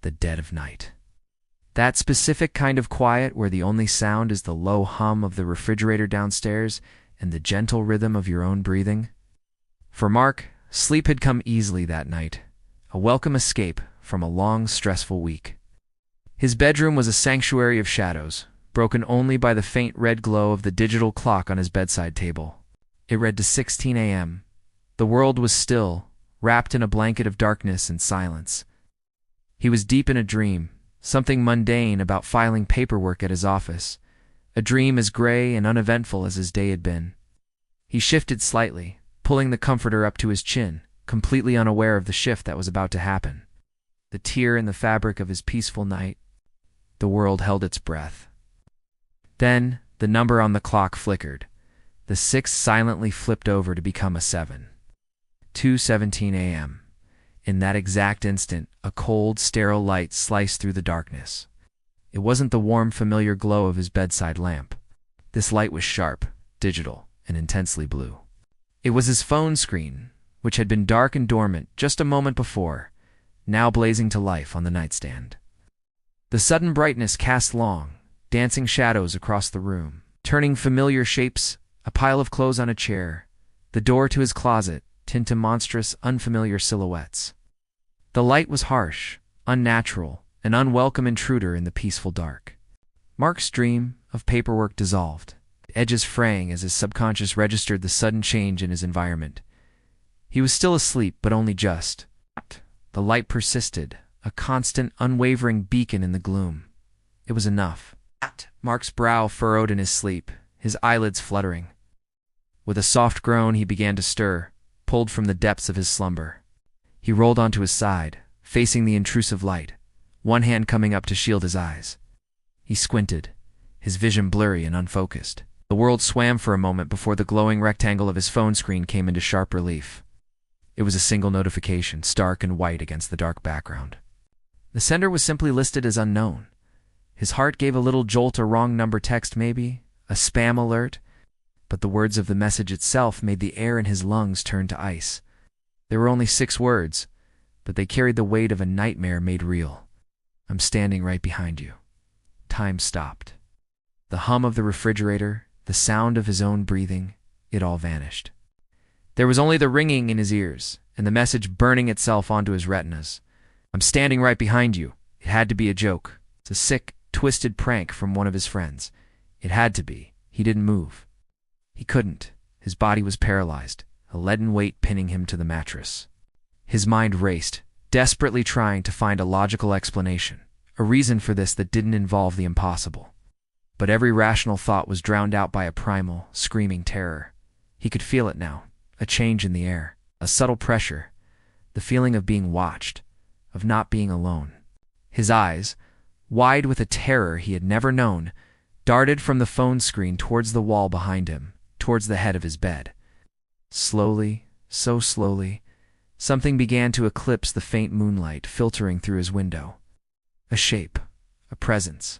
the dead of night. That specific kind of quiet where the only sound is the low hum of the refrigerator downstairs and the gentle rhythm of your own breathing. For Mark, sleep had come easily that night, a welcome escape from a long, stressful week. His bedroom was a sanctuary of shadows, broken only by the faint red glow of the digital clock on his bedside table. It read to 16 a.m. The world was still, wrapped in a blanket of darkness and silence. He was deep in a dream, something mundane about filing paperwork at his office, a dream as gray and uneventful as his day had been. He shifted slightly, pulling the comforter up to his chin, completely unaware of the shift that was about to happen. The tear in the fabric of his peaceful night. The world held its breath. Then, the number on the clock flickered. The 6 silently flipped over to become a 7. 2:17 a.m. In that exact instant, a cold, sterile light sliced through the darkness. It wasn't the warm, familiar glow of his bedside lamp. This light was sharp, digital, and intensely blue. It was his phone screen, which had been dark and dormant just a moment before, now blazing to life on the nightstand. The sudden brightness cast long, dancing shadows across the room, turning familiar shapes, a pile of clothes on a chair, the door to his closet, into monstrous, unfamiliar silhouettes. The light was harsh, unnatural, an unwelcome intruder in the peaceful dark. Mark's dream of paperwork dissolved, edges fraying as his subconscious registered the sudden change in his environment. He was still asleep, but only just. The light persisted, a constant, unwavering beacon in the gloom. It was enough. Mark's brow furrowed in his sleep, his eyelids fluttering. With a soft groan, he began to stir, pulled from the depths of his slumber. He rolled onto his side, facing the intrusive light, one hand coming up to shield his eyes. He squinted, his vision blurry and unfocused. The world swam for a moment before the glowing rectangle of his phone screen came into sharp relief. It was a single notification, stark and white against the dark background. The sender was simply listed as unknown. His heart gave a little jolt, a wrong number text maybe, a spam alert, but the words of the message itself made the air in his lungs turn to ice. There were only 6 words, but they carried the weight of a nightmare made real. I'm standing right behind you. Time stopped. The hum of the refrigerator, the sound of his own breathing, it all vanished. There was only the ringing in his ears, and the message burning itself onto his retinas. I'm standing right behind you. It had to be a joke. It's a sick, twisted prank from one of his friends. It had to be. He didn't move. He couldn't. His body was paralyzed, a leaden weight pinning him to the mattress. His mind raced, desperately trying to find a logical explanation, a reason for this that didn't involve the impossible. But every rational thought was drowned out by a primal, screaming terror. He could feel it now, a change in the air, a subtle pressure, the feeling of being watched, of not being alone. His eyes, wide with a terror he had never known, darted from the phone screen towards the wall behind him, towards the head of his bed. Slowly, so slowly, something began to eclipse the faint moonlight filtering through his window. A shape, a presence.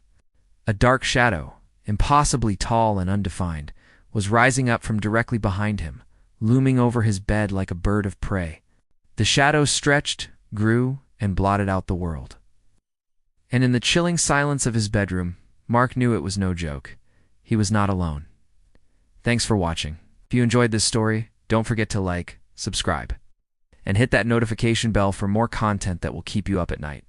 A dark shadow, impossibly tall and undefined, was rising up from directly behind him, looming over his bed like a bird of prey. The shadow stretched, grew, and blotted out the world. And in the chilling silence of his bedroom, Mark knew it was no joke. He was not alone. Thanks for watching. If you enjoyed this story, don't forget to like, subscribe, and hit that notification bell for more content that will keep you up at night.